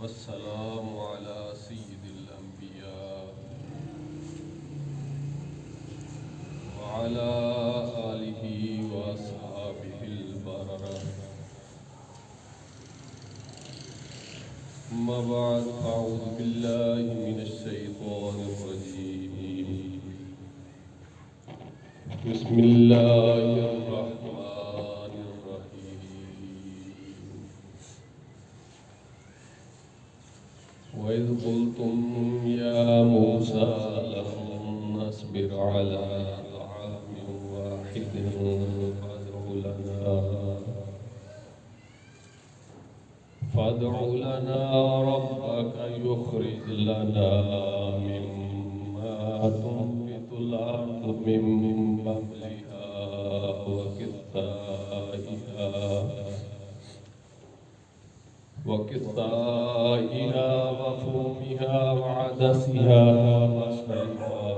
والسلام على سيد الأنبياء وعلى آله وأصحابه البررة. أما بعد، أعوذ بالله من الشيطان الرجيم. بسم الله الرحمن الرحيم. وإذ قلتم يا موسى لن نصبر على طعام واحد فادع لنا ربك يخرج لنا مما تنبت الأرض من بقلها وقثائها وفومها وعدسها وبصلها.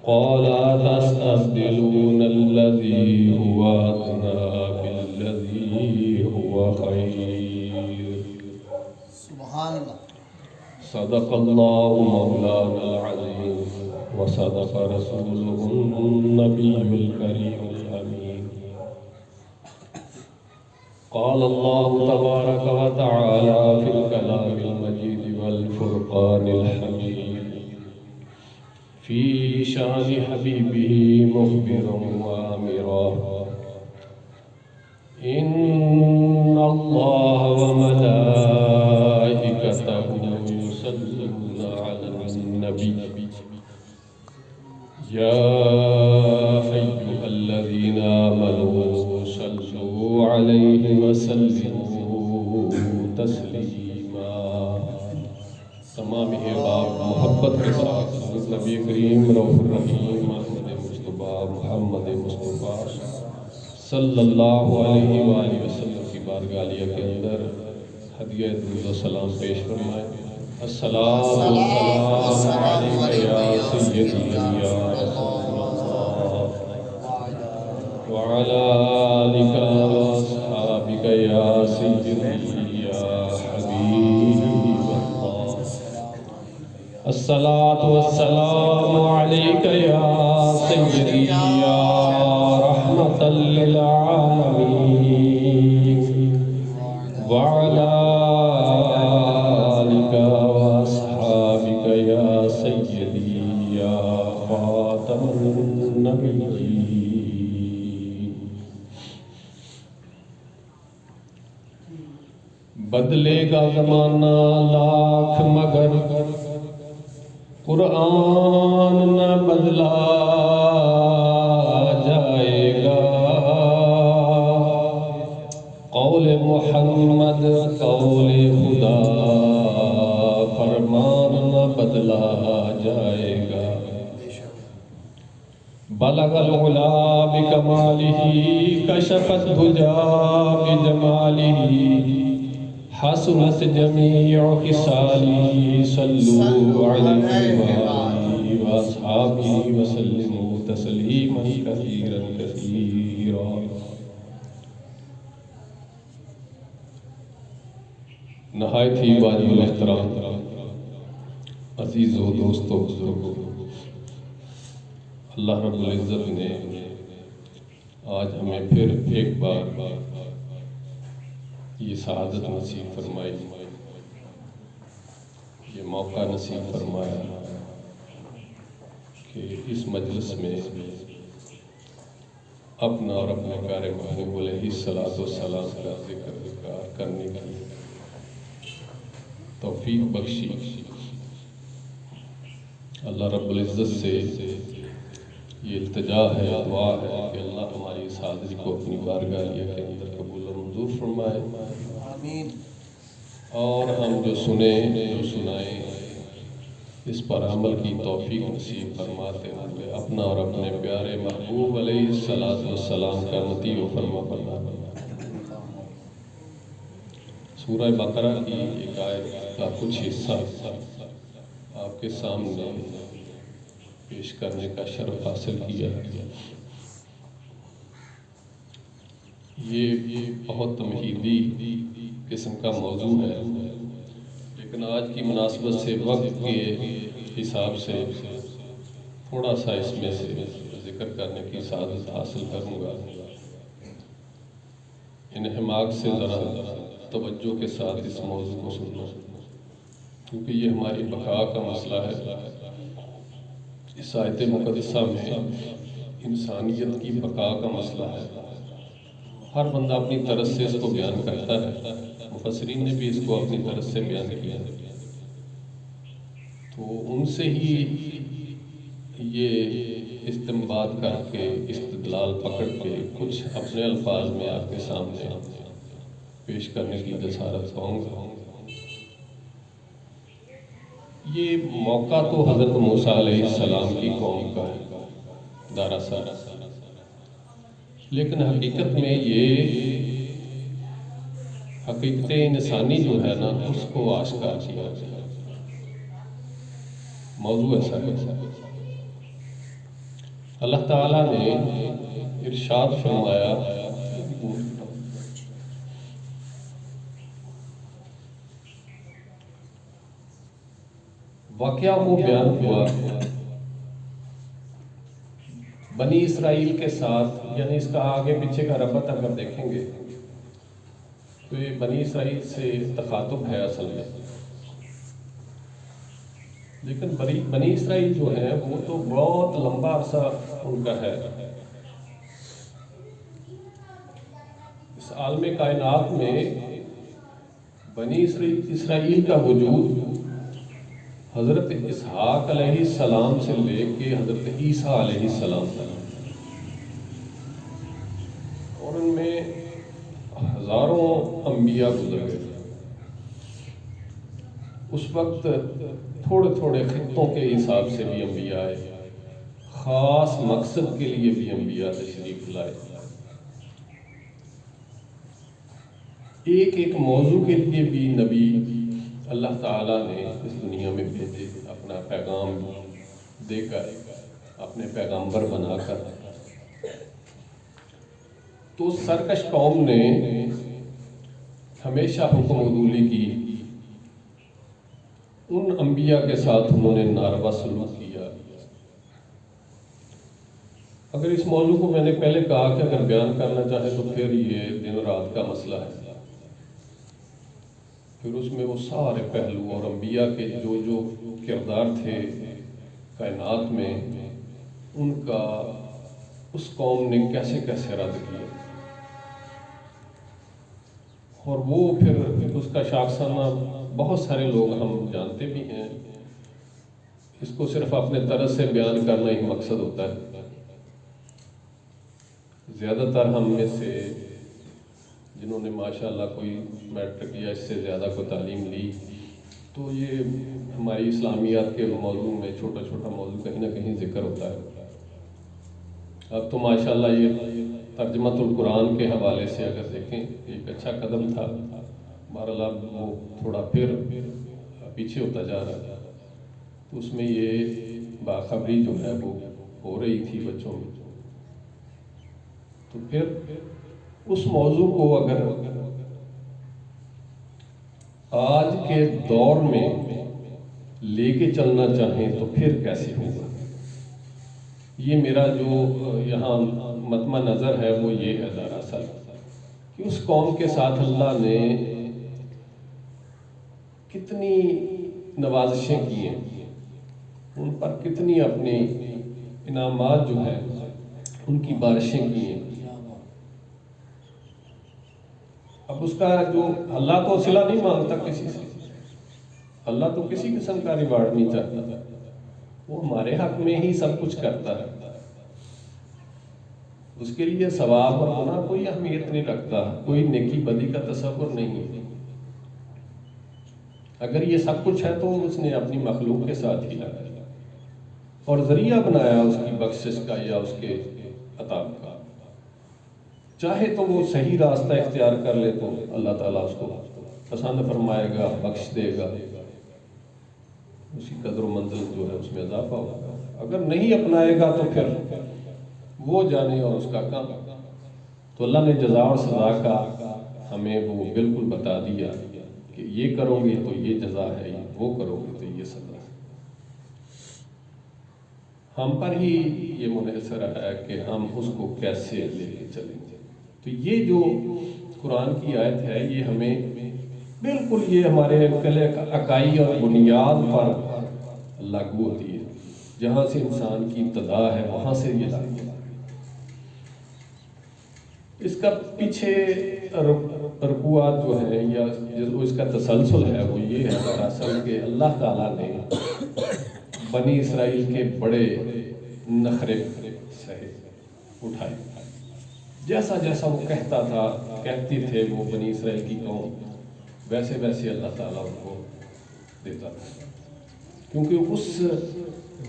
قال أتستبدلون الذي هو أدنى بالذي هو خير. سبحان اللہ. صدق الله مولانا العظيم وصدق رسوله النبي الكريم الأمين. قال الله تبارك وتعالى في الكلام المجيد والفرقان الحميد في شان حبيبه مخبرا وآمرا: إن الله وملائكته يصلون على النبي يا أيها الذين آمنوا صلوا عليه وسلموا تسلیما. تمام احباب محبت کے ساتھ نبی کریم رؤوف الرحیم احمد مصطفیٰ محمد مصطفیٰ صلی اللہ علیہ وآلہ وسلم کی بارگاہ عالیہ کے اندر ہدیہ درود و سلام پیش فرمائیں. الصلاۃ والسلام علیک یا سیدی یا رسول اللہ وعلی آلک واصحابک یا سیدی یا حبیب اللہ. الصلاۃ والسلام علیک یا سیدی یا رحمۃ للعالمین وعلی آلک واصحابک یا سیدی یا خاتم النبیین. بدلے گا زمانہ لاکھ مگر قرآن نہ بدلا جائے گا. قول محمد قول خدا فرمان نہ بدلا جائے گا. بلغ العلا بکمالہ کشف الدجا بجمالہ حسنت جمیع خصالہ. صلوا علیہ وآلہ وأصحابہ وسلموا تسلیما کثیرا کثیرا. نہایت ہی واجب الاحترام عزیزو دوستو بزرگو، اللہ رب العزت نے آج ہمیں پھر ایک بار یہ سعادت نصیب فرمائی، یہ موقع نصیب فرمایا کہ اس مجلس میں اپنا اور اپنے پیارے محبوب علیہ الصلاۃ والسلام کا ذکر کرنے کی توفیق بخشی. اللہ رب العزت سے یہ التجا ہے، دعا ہے کہ اللہ ہماری اس حاضری کو اپنی بارگاہ عالیہ کے اندر قبول و منظور فرمائے. آمین. اور ہم جو سنیں جو سنائیں اس پر عمل کی توفیق نصیب فرماتے ہوئے اپنا اور اپنے پیارے محبوب علیہ الصلاۃ والسلام کا مطیع و فرما بردار. سورہ بقرہ کی ایک آیت کا کچھ حصہ آپ کے سامنے پیش کرنے کا شرف حاصل کیا. یہ بہت تمہیدی قسم کا موضوع ہے، لیکن آج کی مناسبت سے وقت کے حساب سے تھوڑا سا اس میں سے ذکر کرنے کی سعادت حاصل کروں گا۔ انہماک سے ذرا توجہ کے ساتھ اس موضوع کو سننا، کیونکہ یہ ہماری بقا کا مسئلہ ہے۔ اس آیت مقدسہ میں انسانیت کی بقا کا مسئلہ ہے۔ ہر بندہ اپنی طرف سے اس کو بیان کرتا ہے، مفسرین نے بھی اس کو اپنی طرف سے بیان کیا، تو ان سے ہی یہ استنباط کر کے استدلال پکڑ کے کچھ اپنے الفاظ میں آپ کے سامنے پیش کرنے کی جسارت پاؤں گا۔ یہ موقع تو حضرت موسیٰ علیہ السلام کی قوم کا ہے دراصل، لیکن حقیقت میں یہ حقیقت انسانی جو ہے نا اس کو آشکار کیا ہے۔ موضوع ایسا ہے، اللہ تعالیٰ نے ارشاد فرمایا، واقعہ وہ بیان ہوا بنی اسرائیل کے ساتھ، یعنی اس کا آگے پیچھے کا ربط اگر دیکھیں گے تو یہ بنی اسرائیل سے تخاطب ہے اصل میں، لیکن بنی اسرائیل جو ہے وہ تو بہت لمبا عرصہ ان کا ہے۔ اس عالم کائنات میں بنی اسرائیل کا وجود حضرت اسحاق علیہ السلام سے لے کے حضرت عیسیٰ علیہ السلام تک، اور ان میں ہزاروں انبیاء گزر گئے۔ اس وقت تھوڑے تھوڑے خطوں کے حساب سے بھی انبیاء آئے، خاص مقصد کے لیے بھی انبیاء تشریف لائے، ایک ایک موضوع کے لیے بھی نبی اللہ تعالیٰ نے اس دنیا میں بھیجے، اپنا پیغام دے کر، اپنے پیغمبر بنا کر۔ تو سرکش قوم نے ہمیشہ حکم عدولی کی، ان انبیاء کے ساتھ انہوں نے ناروا سلوک کیا۔ اگر اس موضوع کو میں نے پہلے کہا کہ اگر بیان کرنا چاہے تو پھر یہ دن رات کا مسئلہ ہے، پھر اس میں وہ سارے پہلو اور انبیاء کے جو کردار تھے کائنات میں، ان کا اس قوم نے کیسے کیسے رد کیا، اور وہ پھر اس کا شاخسانہ بہت سارے لوگ ہم جانتے بھی ہیں۔ اس کو صرف اپنے طرز سے بیان کرنا ہی مقصد ہوتا ہے۔ زیادہ تر ہم میں سے جنہوں نے ماشاءاللہ کوئی میٹرک یا اس سے زیادہ کوئی تعلیم لی، تو یہ ہماری اسلامیات کے موضوع میں چھوٹا چھوٹا موضوع کہیں نہ کہیں ذکر ہوتا ہے۔ اب تو ماشاءاللہ یہ ترجمۃ القرآن کے حوالے سے اگر دیکھیں ایک اچھا قدم تھا، بہرحال اب وہ تھوڑا پھر پیچھے ہوتا جا رہا ہے، تو اس میں یہ باخبری جو ہے وہ ہو رہی تھی بچوں میں۔ تو پھر اس موضوع کو اگر آج کے دور میں لے کے چلنا چاہیں تو پھر کیسے ہوگا؟ یہ میرا جو یہاں مطمع نظر ہے وہ یہ ہے دراصل کہ اس قوم کے ساتھ اللہ نے کتنی نوازشیں کی ہیں، ان پر کتنی اپنی انعامات جو ہیں ان کی بارشیں کی ہیں۔ اب اس کا جو اللہ تو صلہ نہیں مانگتا کسی سے، اللہ تو کسی قسم کا ریوارڈ نہیں چاہتا، وہ ہمارے حق میں ہی سب کچھ کرتا ہے، اس کے لیے ثواب اور گناہ کوئی اہمیت نہیں رکھتا، کوئی نیکی بدی کا تصور نہیں۔ اگر یہ سب کچھ ہے تو اس نے اپنی مخلوق کے ساتھ ہی لگایا اور ذریعہ بنایا اس کی بخشش کا یا اس کے عطا کا۔ چاہے تو وہ صحیح راستہ اختیار کر لے تو اللہ تعالیٰ اس کو پسند فرمائے گا، بخش دے گا، اسی قدر و منزل جو ہے اس میں اضافہ ہوگا۔ اگر نہیں اپنائے گا تو پھر وہ جانے اور اس کا کام۔ تو اللہ نے جزا اور سزا کا ہمیں وہ بالکل بتا دیا کہ یہ کرو گے تو یہ جزا ہے، وہ کرو گے تو یہ سزا ہے۔ ہم پر ہی یہ منحصر ہے کہ ہم اس کو کیسے لے کے چلیں گے۔ تو یہ جو قرآن کی آیت ہے یہ ہمیں بالکل یہ ہمارے اکائی اور بنیاد پر لاگو ہوتی ہے، جہاں سے انسان کی ابتدا ہے وہاں سے یہ لاگو ہے۔ اس کا پیچھے رکوعات جو ہیں یا اس کا تسلسل ہے وہ یہ ہے دراصل کہ اللہ تعالیٰ نے بنی اسرائیل کے بڑے نخرے سہے اٹھائے، جیسا جیسا وہ کہتا تھا کہتی تھے وہ بنی اسرائیل کی قوم، ویسے ویسے اللہ تعالیٰ ان کو دیتا تھا۔ کیونکہ اس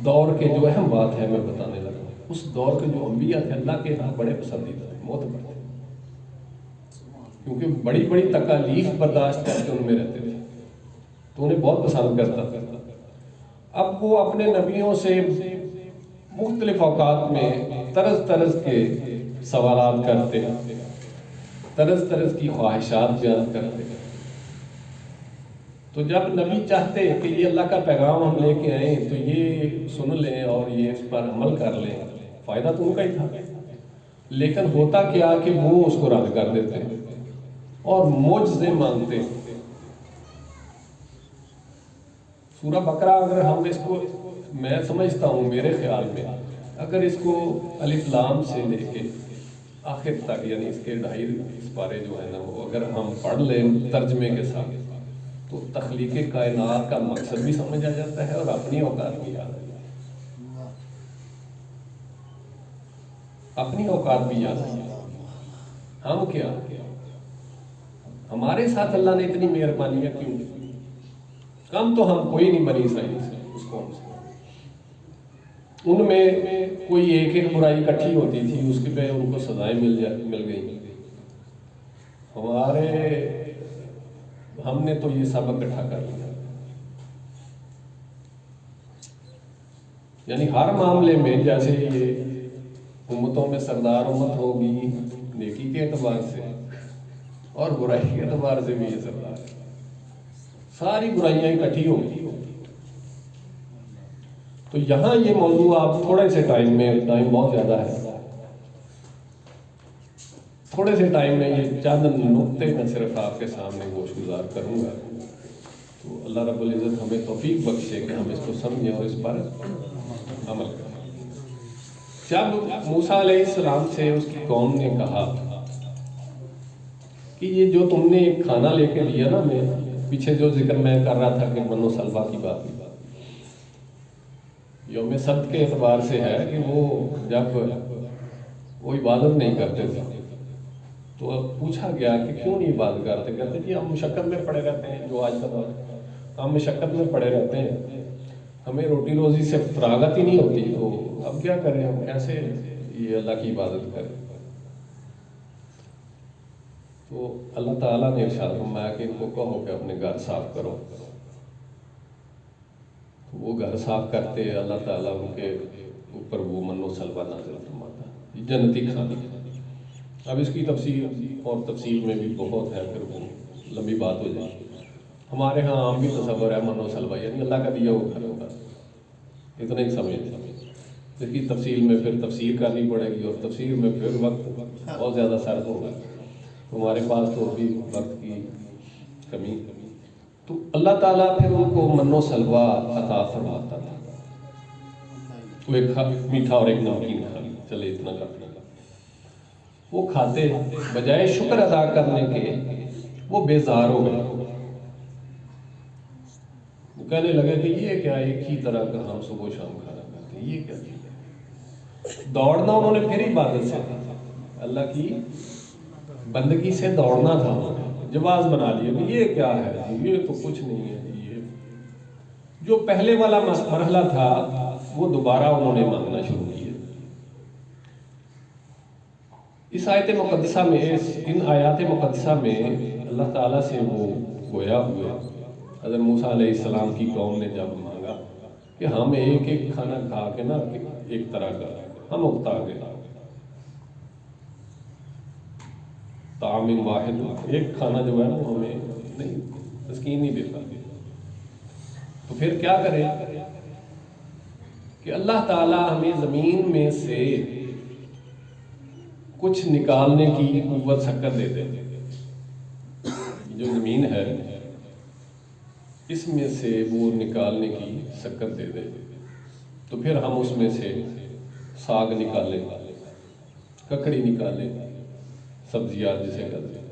دور کے جو اہم بات ہے میں بتانے لگا، اس دور کے جو انبیاء تھے اللہ کے یہاں بڑے پسندیدہ تھے، معتبر تھے، کیونکہ بڑی بڑی تکالیف برداشت کر کے ان میں رہتے تھے تو انہیں بہت پسند کرتا تھا۔ اب وہ اپنے نبیوں سے مختلف اوقات میں طرز طرز کے سوالات کرتے، طرز طرز کی خواہشات بیان کرتے۔ تو جب نبی چاہتے کہ یہ اللہ کا پیغام ہم لے کے آئیں تو یہ سن لیں اور یہ اس پر عمل کر لیں، فائدہ تو ان کا ہی تھا، لیکن ہوتا کیا کہ وہ اس کو رد کر دیتے اور معجزے مانگتے۔ سورہ بقرہ اگر ہم اس کو، میں سمجھتا ہوں میرے خیال میں اگر اس کو الف لام سے لے کے آخر تک یعنی اس کے 2.5 پارے جو ہے نا وہ اگر ہم پڑھ لیں ترجمے کے ساتھ تو تخلیق کائنات کا مقصد بھی سمجھ آ جاتا ہے اور اپنی اوقات بھی یاد آ جاتی ہے، اپنی اوقات بھی یاد آ جاتی ہے۔ ہم کیا ہمارے ساتھ اللہ نے اتنی مہربانیاں کیوں؟ کم تو ہم کوئی نہیں بنی اسرائیل سے، اس قوم سے ان میں کوئی ایک ایک برائی اکٹھی ہوتی تھی، اس کے پہ ان کو سزائیں مل گئی۔ ہم نے تو یہ سب اکٹھا کر لیا، یعنی ہر معاملے میں جیسے یہ امتوں میں سردار امت ہوگی نیکی کے اعتبار سے اور برائی کے اعتبار سے بھی یہ سردار ہے، ساری برائیاں اکٹھی ہوگی۔ تو یہاں یہ موضوع آپ تھوڑے سے ٹائم میں، ٹائم بہت زیادہ ہے، تھوڑے سے ٹائم میں یہ چند نقطے میں صرف آپ کے سامنے گوش گزار کروں گا۔ تو اللہ رب العزت ہمیں توفیق بخشے کہ ہم اس کو سمجھیں اور اس پر عمل کریں۔ جب موسیٰ علیہ السلام سے اس کی قوم نے کہا کہ یہ جو تم نے ایک کھانا لے کے دیا نا، میں پیچھے جو ذکر میں کر رہا تھا کہ من و سلوہ کی بات یوم سبت کے اعتبار سے ہے کہ وہ جب وہ عبادت نہیں کرتے تھے تو اب پوچھا گیا کہ کیوں نہیں عبادت کرتے؟ کہتے جی ہم مشقت میں پڑے رہتے ہیں، جو آج کا دور ہے ہم مشقت میں پڑے رہتے ہیں، ہمیں روٹی روزی سے فراغت ہی نہیں ہوتی، تو اب کیا کریں، ہم کیسے یہ اللہ کی عبادت کریں؟ تو اللہ تعالیٰ نے ارشاد فرمایا کہ ان کو کہو کہ اپنے گھر صاف کرو۔ تو وہ گھر صاف کرتے، اللہ تعالیٰ ان کے اوپر وہ من و سلوہ نازل فرماتا، یہ جنتی کھانا۔ اب اس کی تفصیل اور تفصیل میں بھی بہت ہے، پھر وہ لمبی بات ہو جائے۔ ہمارے ہاں عام بھی تصور ہے من و سلوہ یعنی اللہ کا دیا ہوا گھر ہوگا، اتنا ہی سمجھتے ہیں۔ اس کی تفصیل میں پھر تفسیر کرنی پڑے گی اور تفسیر میں پھر وقت بہت زیادہ صرف ہوگا، ہمارے پاس تو ابھی وقت کی کمی۔ تو اللہ تعالیٰ پھر ان کو من و سلوہ عطا فرماتا تھا، وہ ایک میٹھا اور ایک نمکین کھا، چلے اتنا کافی، وہ کھاتے بجائے شکر ادا کرنے کے وہ بیزار ہو گئے، وہ کہنے لگے کہ یہ کیا ایک ہی طرح کا ہم صبح و شام کھانا کھاتے، یہ کیا چیز ہے؟ دوڑنا انہوں نے پھر عبادت سے تھا، اللہ کی بندگی سے دوڑنا تھا، انہوں نے جواز بنا لیا کہ یہ کیا ہے، یہ تو کچھ نہیں ہے، یہ جو پہلے والا مرحلہ تھا وہ دوبارہ انہوں نے مانگنا شروع کیا۔ اس آیت مقدسہ میں، ان آیات مقدسہ میں اللہ تعالیٰ سے وہ گویا ہوئے، حضرت موسیٰ علیہ السلام کی قوم نے جب مانگا کہ ہم ایک ایک کھانا کھا کے نا ایک طرح کا ہم اکتا گئے، طعام واحد، ایک کھانا جو ہے وہ ہمیں نہیں تسکین نہیں دیتا. تو پھر کیا کریں کہ اللہ تعالیٰ ہمیں زمین میں سے کچھ نکالنے کی قوت شکر دے دے. جو زمین ہے اس میں سے وہ نکالنے کی شکر دے دے، تو پھر ہم اس میں سے ساگ نکالیں، ککڑی نکالیں، سبزیات جسے کہتے ہیں،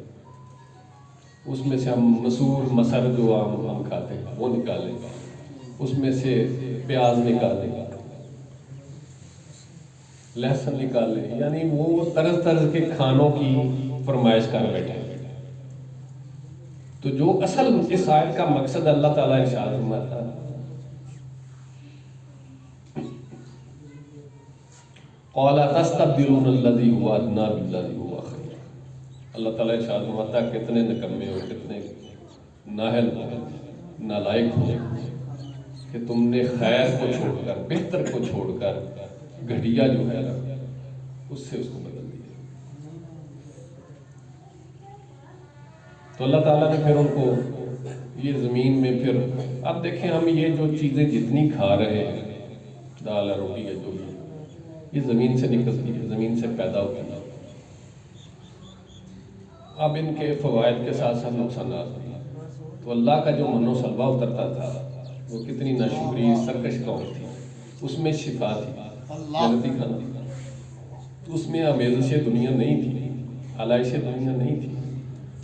اس میں سے ہم مسور مسر جو عام ہم کھاتے ہیں وہ نکالیں، اس میں سے پیاز نکالیں، لہسن نکالیں. یعنی وہ طرز طرز کے کھانوں کی فرمائش کر بیٹھے. تو جو اصل اس آیت کا مقصد اللہ تعالیٰ ارشاد فرماتا ہے، قَالَ تَسْتَبْدِلُونَ الَّذِي هُوَ أَدْنَىٰ بِالَّذِي هُوَ خَيْرٌ. اللہ تعالیٰ ارشاد فرماتا ہے کتنے نکمے ہو، کتنے نااہل ہو، نالائق ہو کہ تم نے خیر کو چھوڑ کر، بہتر کو چھوڑ کر گھٹیا جو ہے اس سے اس کو بدل دیا. تو اللہ تعالیٰ نے پھر ان کو یہ زمین میں پھر اب دیکھیں ہم یہ جو چیزیں جتنی کھا رہے ہیں، دال روٹی ہے جو بھی، یہ زمین سے نکلتی ہے، زمین سے پیدا ہوتی ہے. اب ان کے فوائد کے ساتھ ساتھ نقصانات بھی. تو اللہ کا جو من و سلوہ اترتا تھا وہ کتنی ناشکری سرکش قوم تھی، اس میں شفا تھی، جنتی کھانا تھا، اس میں آمیزش دنیا نہیں تھی، آلائش دنیا نہیں تھی.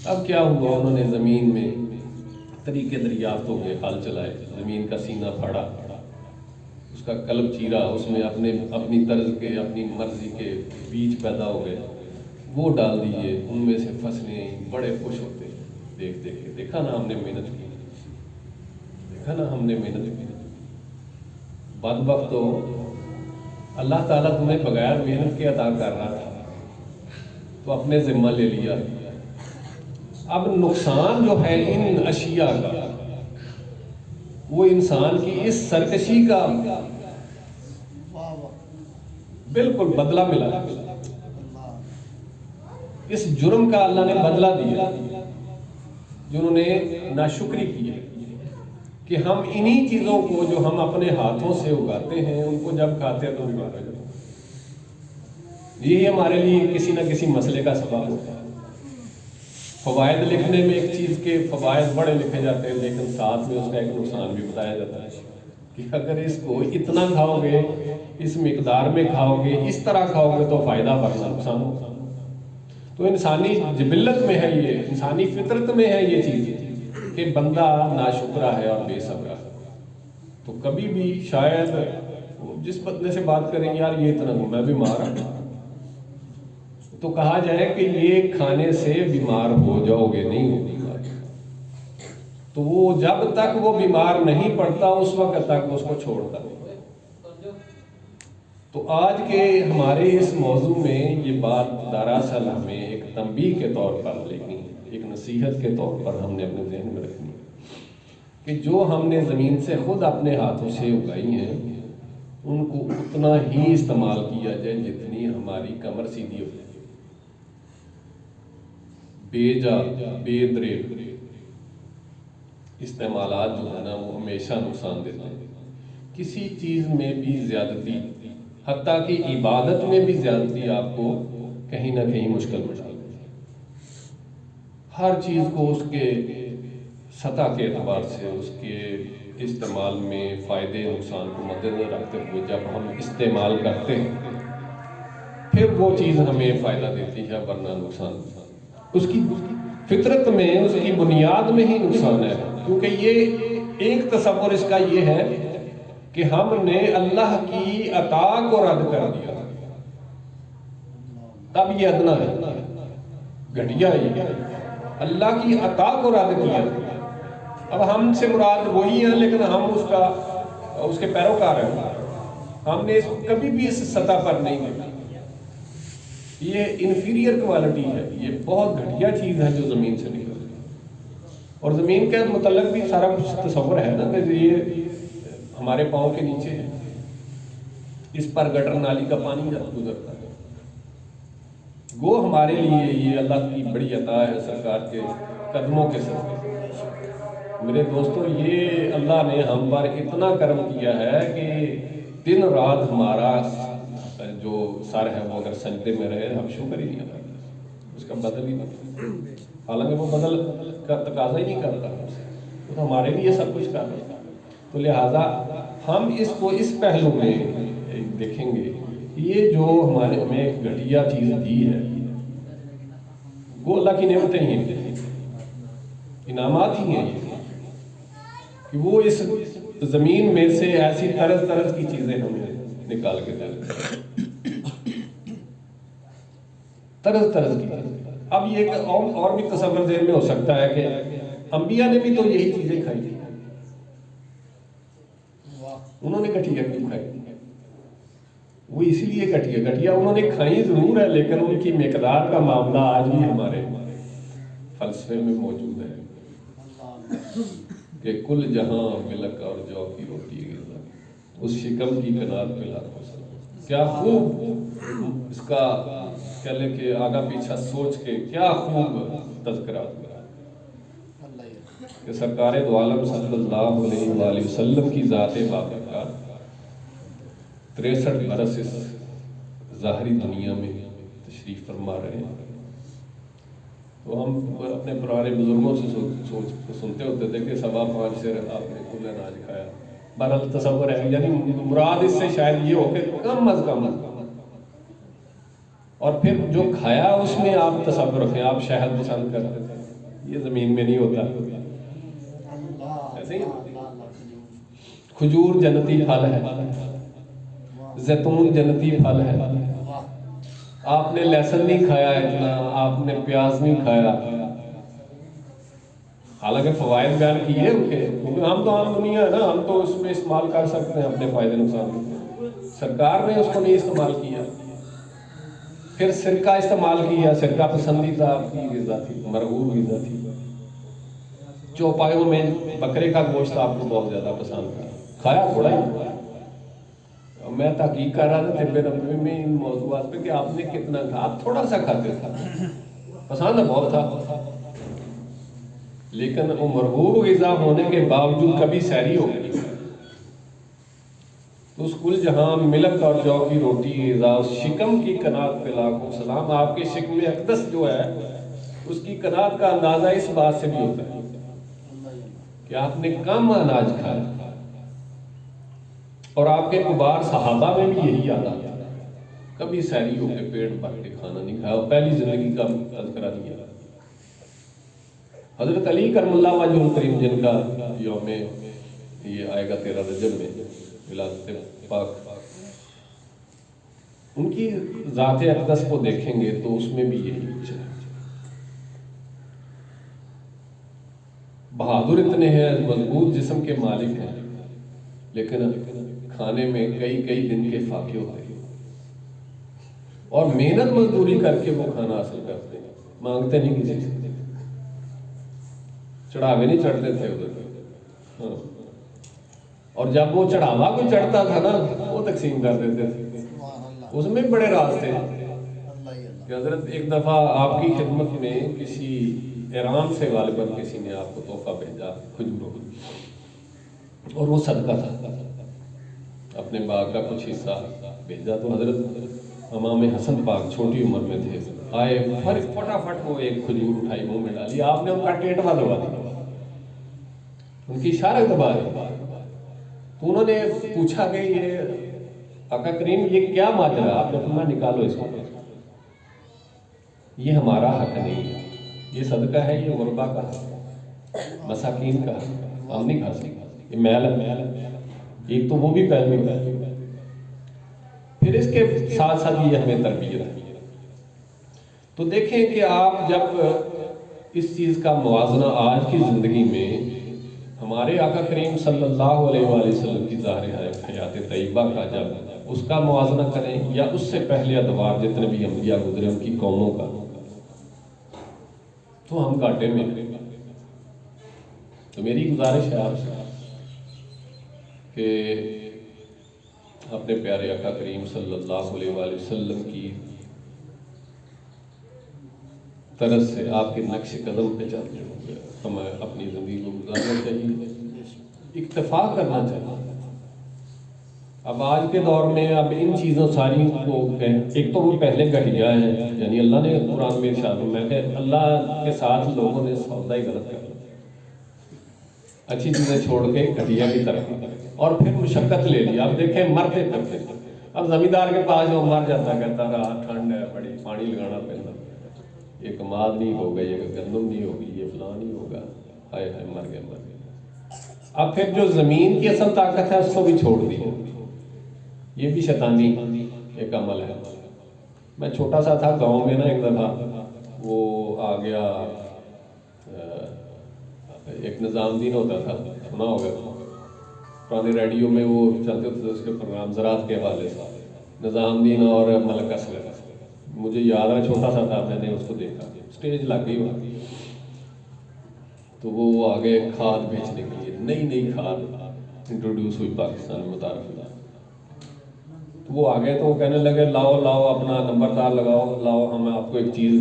اب کیا ہوا، انہوں نے زمین میں طریقے دریافت ہو گئے، حال چلائے، زمین کا سینہ پھاڑا، اس کا قلب چیرا، اس میں اپنی طرز کے، اپنی مرضی کے بیج پیدا ہو گئے، وہ ڈال دیے، ان میں سے فصلیں بڑے خوش ہوتے دیکھ دیکھ کے. دیکھا نا ہم نے محنت کی، دیکھا نا ہم نے محنت کی. بدبخت ہو، اللہ تعالیٰ تمہیں بغیر محنت کے عطا کر رہا تھا تو اپنے ذمہ لے لیا. اب نقصان جو ہے ان اشیاء کا، وہ انسان کی اس سرکشی کا بالکل بدلہ ملا. اس جرم کا اللہ نے بدلہ دیا جنہوں نے ناشکری کی ہے کہ ہم انہی چیزوں کو جو ہم اپنے ہاتھوں سے اگاتے ہیں ان کو جب کھاتے ہیں تو بیمار ہو جاتے ہیں. یہی ہمارے لیے کسی نہ کسی مسئلے کا سبب ہوتا ہے. فوائد لکھنے میں ایک چیز کے فوائد بڑے لکھے جاتے ہیں، لیکن ساتھ میں اس کا ایک نقصان بھی بتایا جاتا ہے کہ اگر اس کو اتنا کھاؤ گے، اس مقدار میں کھاؤ گے، اس طرح کھاؤ گے تو فائدہ ورنہ نقصان ہوگا. تو انسانی جبلت میں ہے، یہ انسانی فطرت میں ہے یہ چیز کہ بندہ ناشکرا ہے اور بے صبرا ہے. تو کبھی بھی شاید جس بندے سے بات کریں یار یہ اتنا میں بیمار ہوں، تو کہا جائے کہ یہ کھانے سے بیمار ہو جاؤ گے، نہیں ہو بیمار. تو وہ جب تک وہ بیمار نہیں پڑتا اس وقت تک اس کو چھوڑتا نہیں. تو آج کے ہمارے اس موضوع میں یہ بات دراصل ہمیں ایک تنبیہ کے طور پر، لیکن ایک نصیحت کے طور پر ہم نے اپنے ذہن میں رکھنی کہ جو ہم نے زمین سے خود اپنے ہاتھوں سے اگائی ہیں ان کو اتنا ہی استعمال کیا جائے جتنی ہماری کمر سیدھی ہو جائے. بے جا بے درے استعمالات جو ہے نا وہ ہمیشہ نقصان دیتے ہیں. کسی چیز میں بھی زیادتی، حتیٰ کہ عبادت میں بھی زیادتی آپ کو کہیں نہ کہیں مشکل بنا دیتی ہے. ہر چیز کو اس کے سطح کے اعتبار سے، اس کے استعمال میں فائدے نقصان کو مد نظر رکھتے ہوئے جب ہم استعمال کرتے ہیں پھر وہ چیز ہمیں فائدہ دیتی ہے ورنہ نقصان. اس کی فطرت میں، اس کی بنیاد میں ہی نقصان ہے. کیونکہ یہ ایک تصور اس کا یہ ہے کہ ہم نے اللہ کی عطا کو رد کر دیا، تب یہ ادنا ہے، گھٹیا ہے. اللہ کی عطا کو رد کیا. اب ہم سے مراد وہی ہیں لیکن ہم اس کے پیروکار ہیں. ہم نے اس کو کبھی بھی اس سطح پر نہیں دیکھا. یہ انفیریئر کوالٹی ہے، یہ بہت گھٹیا چیز ہے جو زمین سے نکل رہی ہے. اور زمین کے متعلق بھی سارا کچھ تصور ہے نا کہ یہ ہمارے پاؤں کے نیچے ہے، اس پر گٹر نالی کا پانی گزرتا ہے. گو ہمارے لیے یہ اللہ کی بڑی عطا ہے سرکار کے قدموں کے صدقے۔ میرے دوستو، یہ اللہ نے ہم پر اتنا کرم کیا ہے کہ دن رات ہمارا جو سر ہے وہ اگر سجدے میں رہے ہم شکر ہی نہیں ادا کرتے، اس کا بدل ہی نہیں، حالانکہ وہ بدل کا تقاضا ہی نہیں کرتا ہم سے، وہ تو ہمارے لیے سب کچھ کر رہا ہے۔ تو لہٰذا ہم اس کو اس پہلو میں دیکھیں گے کہ یہ جو ہمارے ہمیں ایک گھٹیا چیز دی ہے وہ اللہ کی نعمتیں ہی ہیں، انعامات ہی ہیں یہ، کہ وہ اس زمین میں سے ایسی طرز طرز کی چیزیں ہمیں نکال کے دے طرز طرز کی۔ اب یہ ایک اور بھی تصور ذہن میں ہو سکتا ہے کہ انبیاء نے بھی تو یہی چیزیں کھائی تھی، انہوں نے گٹھیا کیوں کھائی؟ وہ اس لیے گٹھیا انہوں نے کھائی ضرور ہے، لیکن ان کی مقدار کا معاملہ آج بھی ہمارے فلسفے میں موجود ہے کہ کل جہاں ملک اور جو کی روٹی غذا، اس شکم کی کنار پہ لاکھوں سلام۔ کیا خوب اس کا کہہ لیں کہ آگا پیچھا سوچ کے کیا خوب تذکرہ ہوا کہ سرکار دو عالم صلی اللہ علیہ وآلہ وسلم کی ذات بابرکات 63 برس اس ظاہری دنیا میں تشریف فرما رہے ہیں۔ تو ہم اپنے پرانے بزرگوں سے سنتے ہوتے تھے کہ 5.25 سیر آپ نے کل اناج کھایا، بہرحال تصور ہے، یعنی مراد اس سے شاید یہ ہو کہ کم از کم، اور پھر جو کھایا اس میں آپ تصور رکھیں، آپ شہد پسند کرتے تھے، یہ زمین میں نہیں ہوتا، ایسے ہی کھجور جنتی پھل ہے، زیتون جنتی پھل ہے، آپ نے لہسن نہیں کھایا اتنا، آپ نے پیاز نہیں کھایا، حالانکہ فوائد بیان کیے ان کے، کیونکہ ہم تو عام دنیا ہے نا، ہم تو اس میں استعمال کر سکتے ہیں اپنے فائدے نقصان، سرکار نے اس کو نہیں استعمال کیا۔ پھر سرکہ استعمال کیا، سرکہ پسندیدہ آپ کی غذا تھی، مرغوب غذا تھی۔ چوپایوں میں بکرے کا گوشت آپ کو بہت زیادہ پسند تھا، کھایا تھوڑا ہی۔ میں تحقیق کر رہا تھا طب نبوی میں ان موضوعات پہ کہ آپ نے کتنا کھا، آپ تھوڑا سا کھاتے تھے، پسند بہت تھا، لیکن وہ مرغوب غذا ہونے کے باوجود کبھی سحری ہو گئی تو اس کل جہاں ملک اور جو کی روٹی غذا، اس شکم کی کنات پہ لاکھوں سلام۔ آپ کے شکم اقدس جو ہے اس کی کنات کا اندازہ اس بات سے بھی ہوتا ہے کہ آپ نے کم اناج کھایا، اور آپ کے کبار صحابہ میں بھی یہی عادت ہے، کبھی سحری ہو کے پیٹ بھر کے کھانا نہیں کھایا، اور پہلی زندگی کا تذکرہ نہیں ہے۔ حضرت علی کرم اللہ وجہ الکریم جن کا یوم یہ آئے گا 13 رجب میں ولادت پاک، ان کی ذات اقدس کو دیکھیں گے تو اس میں بھی یہی کچھ ہے۔ بہادر اتنے ہیں، مضبوط جسم کے مالک ہیں، لیکن کھانے میں کئی دن کے فاقے ہوتے ہیں، اور محنت مزدوری کر کے وہ کھانا حاصل کرتے ہیں، مانگتے نہیں کسی سے، چڑھاوے نہیں چڑھتے تھے ادھر، ہاں، اور جب وہ چڑھاوا کو چڑھتا تھا نا وہ تقسیم کر دیتے تھے، اس میں بڑے راز تھے کہ حضرت ایک دفعہ آپ کی خدمت میں کسی ایران سے غالباً کسی نے آپ کو تحفہ بھیجا کھجوروں کا، اور وہ صدقہ تھا، اپنے باغ کا کچھ حصہ بھیجا، تو حضرت امام حسن پاک چھوٹی عمر میں تھے، آئے فٹافٹ وہ ایک کھجور اٹھائی منہ میں ڈالی، آپ نے ان کا ٹیٹوا دبا دیا، ان کی اشارہ دبا دی، تو انہوں نے پوچھا کہ یہ آقا کریم یہ کیا ماجرا، آپ نے فرمایا نکالو اس کو، یہ ہمارا حق نہیں ہے، یہ صدقہ ہے، یہ غربا کا حق، مساکین کا حق، ہم نہیں کھا سکتے، یہ میل ہے، ایک تو وہ بھی پہلو ہے، پھر اس کے ساتھ ساتھ یہ ہمیں تربیت ہے۔ تو دیکھیں کہ آپ جب اس چیز کا موازنہ آج کی زندگی میں ہمارے آقا کریم صلی اللہ علیہ وآلہ وسلم کی ظاہر حیات طیبہ کا جب اس کا موازنہ کریں، یا اس سے پہلے ادوار جتنے بھی انبیاء گزرے ان کی قوموں کا، تو ہم گھاٹے میں ہیں۔ تو میری گزارش ہے آپ سے کہ اپنے پیارے آقا کریم صلی اللہ علیہ وآلہ وسلم کی طرز سے آپ کے نقش قدم پہ چلتے ہوئے ہمیں اپنی زندگی کو گزارنا چاہیے، اکتفا کرنا چاہیے۔ اب آج کے دور میں اب ان چیزوں ساری کو ایک تو وہ پہلے گھٹیا ہیں، یعنی اللہ نے قرآن میں ارشاد میں کہ اللہ کے ساتھ لوگوں نے سودا ہی غلط کر، اچھی چیزیں چھوڑ کے گھٹیا کی طرف، اور پھر مشقت لے لی۔ اب دیکھیں مرتے پھرتے، اب زمیندار کے پاس جو مر جاتا کہتا رہا ٹھنڈ ہے بڑی، پانی لگانا پڑتا، یہ کماد نہیں ہوگا، یہ گندم نہیں ہوگی، یہ فلاں نہیں ہوگا، ہائے ہائے مر گئے مر گئے۔ اب پھر جو زمین کی اصل طاقت ہے اس کو بھی چھوڑ دی، یہ بھی شیطانی ایک عمل ہے۔ میں چھوٹا سا تھا گاؤں میں نا، ایک دفعہ وہ آ گیا، ایک نظام دین ہوتا تھا، سنا ہوگا پرانے ریڈیو میں وہ چلتے ہوتے تھے اس کے پروگرام زراعت کے حوالے سے، نظام دین اور ملک اصغر، مجھے یاد ہے چھوٹا سا تھا، میں نے اس کو دیکھا، اسٹیج لگ گئی وہاں، تو وہ آگے کھاد بیچنے کے لیے نئی کھاد انٹروڈیوس ہوئی پاکستان میں متعارف ہوئی، تو وہ آگے تو وہ کہنے لگے لاؤ اپنا نمبردار لگاؤ، لاؤ ہم آپ کو ایک چیز،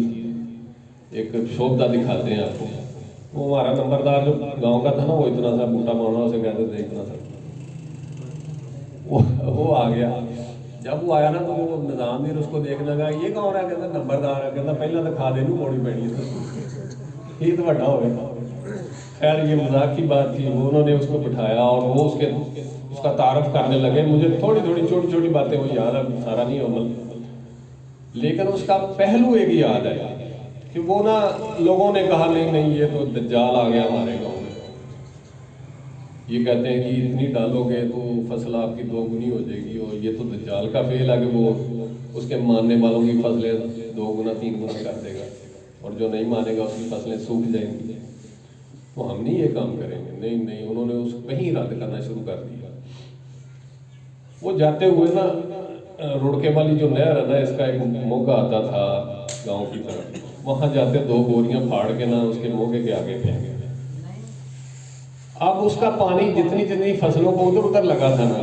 ایک شوبدہ دکھاتے ہیں آپ کو۔ وہ ہمارا نمبردار جو گاؤں کا تھا نا، وہ اتنا سا بوٹا پانا، اسے کہتے تھے اتنا سا، وہ آ گیا۔ جب وہ آیا نا تو وہ نظام دین اس کو دیکھنے لگا، یہ کون ہے؟ کہتا نمبردار ہے۔ کہتا پہلے تو کھا دے نو موڑی پڑی ہے، یہ تو بڑا ہو گیا۔ خیر یہ مذاق کی بات تھی، وہ انہوں نے اس کو بٹھایا اور وہ اس کا تعارف کرنے لگے۔ مجھے تھوڑی چھوٹی باتیں وہ یاد ہے، سارا نہیں عمل، لیکن اس کا پہلو ایک یاد ہے کہ وہ نا لوگوں نے کہا نہیں یہ تو دجال آ گیا ہمارے گاؤں میں، یہ کہتے ہیں کہ اتنی ڈالو گے تو فصل آپ کی 2 گنی ہو جائے گی، اور یہ تو دجال کا فعل ہے کہ وہ اس کے ماننے والوں کی فصلیں 2 گنا 3 گنا کر دے گا، اور جو نہیں مانے گا اس کی فصلیں سوکھ جائیں گی، تو ہم نہیں یہ کام کریں گے۔ نہیں انہوں نے اس کہیں رد کرنا شروع کر دیا۔ وہ جاتے ہوئے نا روڑکے والی جو نہر ہے نا، اس کا ایک موقع آتا تھا گاؤں کی طرف، وہاں جاتے 2 بوریاں پھاڑ کے نا اس کے موقع کے آگے پھینک گئے۔ اب اس کا پانی جتنی فصلوں کو ادھر لگا تھا نا،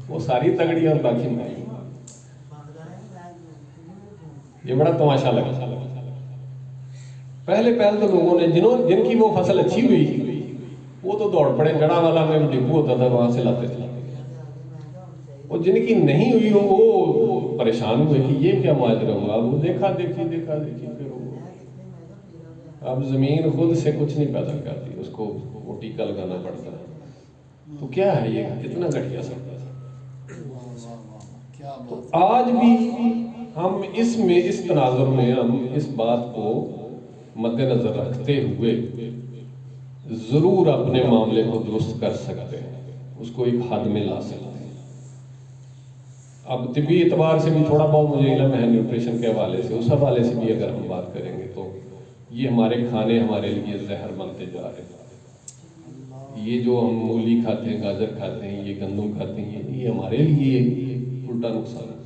وہ ساری تگڑی اور باقی ماری۔ یہ بڑا تماشا لگا۔ پہلے تو لوگوں نے جن کی وہ فصل اچھی ہوئی وہ تو دوڑ پڑے، جڑا والا میں ڈپو ہوتا تھا وہاں سے لاتے تھے، اور جن کی نہیں ہوئی وہ پریشان ہوئے کہ یہ کیا ماجرا ہوا۔ اب وہ دیکھا دیکھی پھر اب زمین خود سے کچھ نہیں پیدا کرتی، اس کو وہ ٹیکا لگانا پڑتا ہے۔ تو کیا ہے یہ کتنا گھٹیا سکتا ہے۔ تو آج بھی ہم اس تناظر میں ہم اس بات کو مد نظر رکھتے ہوئے ضرور اپنے معاملے کو درست کر سکتے ہیں، اس کو ایک حد میں لا سکتے ہیں۔ اب طبی اعتبار سے بھی تھوڑا بہت مجھے علم ہے نیوٹریشن کے حوالے سے، اس حوالے سے بھی اگر ہم بات کریں گے تو یہ ہمارے کھانے ہمارے لیے زہر بنتے جا رہے ہیں۔ یہ جو ہم مولی کھاتے ہیں، گاجر کھاتے ہیں، یہ گندم کھاتے ہیں، یہ ہمارے لیے الٹا نقصان ہے،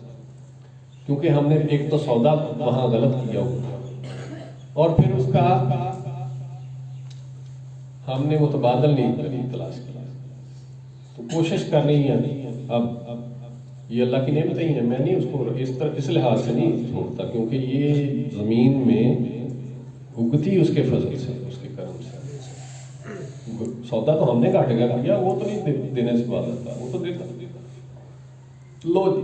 کیونکہ ہم نے ایک تو سودا وہاں غلط کیا ہوا، اور پھر اس کا ہم نے متبادل نہیں تلاش کیا۔ تو کوشش کرنی ہے۔ اب یہ اللہ کی نعمت ہی ہے، میں نہیں اس کو اس لحاظ سے نہیں چھوڑتا، کیونکہ یہ زمین میں اگتی اس کے فضل سے، اس کے کرم سے۔ سودا تو ہم نے گھاٹے کا کیا، وہ تو نہیں دینے سے بات آتا، وہ تو دیتا لو جی۔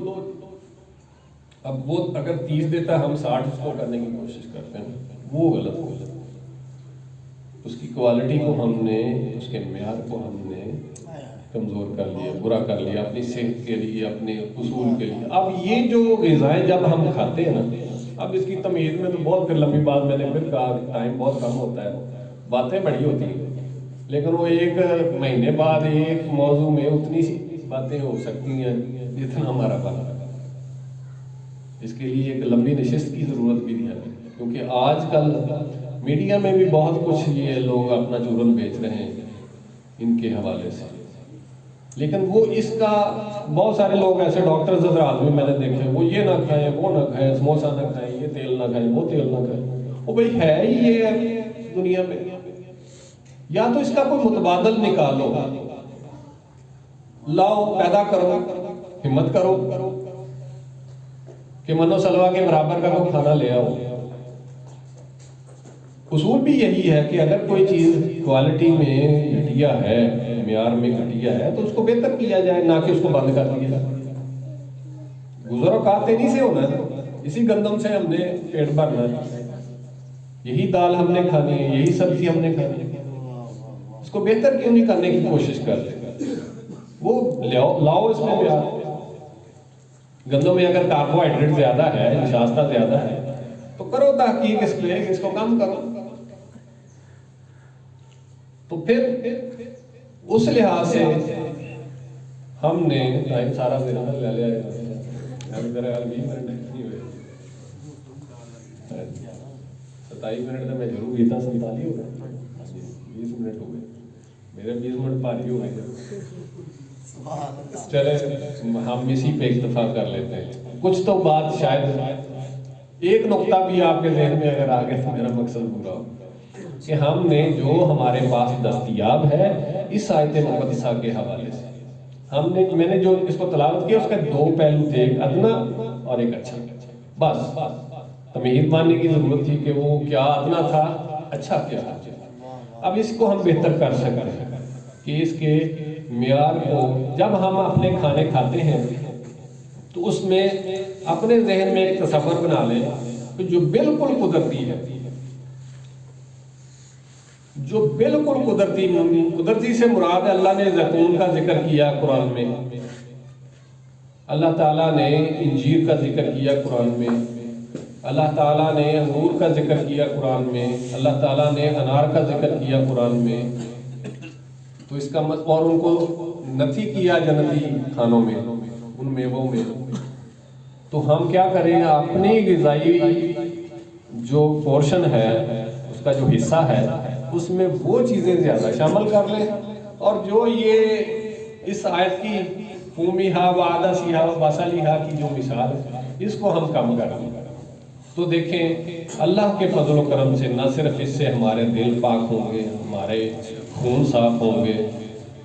اب وہ اگر 30 دیتا ہے، ہم 60 اس کو کرنے کی کوشش کرتے ہیں، وہ غلط ہو جاتا ہے۔ اس کی کوالٹی کو ہم نے، اس کے معیار کو ہم نے کمزور کر لیا، برا کر لیا اپنی صحت کے لیے، اپنے اصول کے لیے۔ اب یہ جو غذائیں جب ہم کھاتے ہیں نا، اب اس کی تمیز میں تو بہت پھر لمبی بات، میں نے پھر کہا ٹائم بہت کم ہوتا ہے، باتیں بڑی ہوتی ہیں، لیکن وہ 1 مہینے بعد ایک موضوع میں اتنی سی باتیں ہو سکتی ہیں جتنا ہمارا بنا۔ اس کے لیے ایک لمبی نشست کی ضرورت بھی ہے، کیونکہ آج کل میڈیا میں بھی بہت کچھ یہ لوگ اپنا چورن بیچ رہے ہیں ان کے حوالے سے، لیکن وہ اس کا بہت سارے لوگ ایسے ڈاکٹرز حضرات بھی میں نے دیکھے، وہ یہ نہ کھائیں، وہ نہ کھائیں، سموسہ نہ کھائیں، یہ تیل نہ کھائیں، وہ تیل نہ کھائیں۔ وہ بھائی ہے ہی یہ ہے دنیا میں، یا تو اس کا کوئی متبادل نکالو، لاؤ، پیدا کرو، ہمت کرو کہ منو سلوا کے برابر کا کوئی کھانا لے آؤ۔ اصول بھی یہی ہے کہ اگر کوئی چیز کوالٹی میں گھٹیا ہے، معیار میں گھٹیا ہے، تو اس کو بہتر کیا جائے، نہ کہ اس کو بند کر دیا جائے۔ گزر اوقات تیزی سے ہونا ہے، اسی گندم سے ہم نے پیٹ بھرنا ہے، یہی دال ہم نے کھانی ہے، یہی سبزی ہم نے کھانی ہے، اس کو بہتر کیوں نہیں کرنے کی کوشش کرتے؟ وہ لاؤ اس میں پیار۔ گندم میں اگر کاربوہائیڈریٹ زیادہ ہے، نشاستہ زیادہ ہے، تو کرو تحقیق اس پہ، اس کو کم کرو۔ تو پھر اس لحاظ سے ہم نے ٹائم سارا میرا لے لیا ہے، میرا 20 منٹ نہیں ہوئے، 27 منٹ تو میں ضرور گیتا 47 ہو گئے، 20 منٹ ہو گئے، میرے 20 منٹ پاری ہو گئے۔ چلے ہم اسی پہ اکتفا کر لیتے ہیں۔ کچھ تو بات شاید ایک نقطہ بھی آپ کے ذہن میں اگر آگے تو میرا مقصد پورا ہو کہ ہم نے جو ہمارے پاس دستیاب ہے اس آیت مقدسہ کے حوالے سے میں نے جو اس کو تلاوت کیا، اس کا 2 پہلو تھے، ایک ادنا اور ایک اچھا۔ بس تمہید ماننے کی ضرورت تھی کہ وہ کیا ادنا تھا، اچھا کیا۔ اب اس کو ہم بہتر کر سکتے ہیں کہ اس کے معیار کو جب ہم اپنے کھانے کھاتے ہیں تو اس میں اپنے ذہن میں ایک تصور بنا لیں کہ جو بالکل قدرتی ہے، جو بالکل قدرتی سے مراد ہے، اللہ نے زیتون کا ذکر کیا قرآن میں، اللہ تعالیٰ نے انجیر کا ذکر کیا قرآن میں، اللہ تعالیٰ نے انگور کا ذکر کیا قرآن میں، اللہ تعالیٰ نے انار کا ذکر کیا قرآن میں، تو اس کا مطلب، اور ان کو نفی کیا جنتی کھانوں میں، ان میووں میں۔ تو ہم کیا کریں، اپنی غذائی جو پورشن ہے، اس کا جو حصہ ہے، اس میں وہ چیزیں زیادہ شامل کر لیں، اور جو یہ اس آیت کی فومیہا و عدسیہا و بصلیہا کی جو مثال ہے، اس کو ہم کم کر لیں، تو دیکھیں اللہ کے فضل و کرم سے نہ صرف اس سے ہمارے دل پاک ہوں گے، ہمارے خون صاف ہوں گے،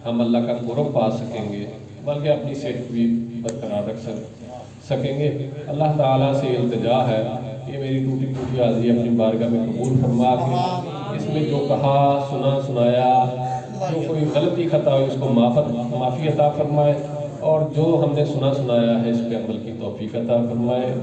ہم اللہ کا قرب پا سکیں گے، بلکہ اپنی صحت بھی برقرار رکھ سکیں گے۔ اللہ تعالیٰ سے التجا ہے کہ میری ٹوٹی حاضری اپنی بارگاہ میں قبول فرما کے اس میں جو کہا، سنایا، جو کوئی غلطی خطا ہوئی اس کو معافی عطا فرمائے، اور جو ہم نے سنایا ہے اس پہ عمل کی توفیق عطا فرمائے۔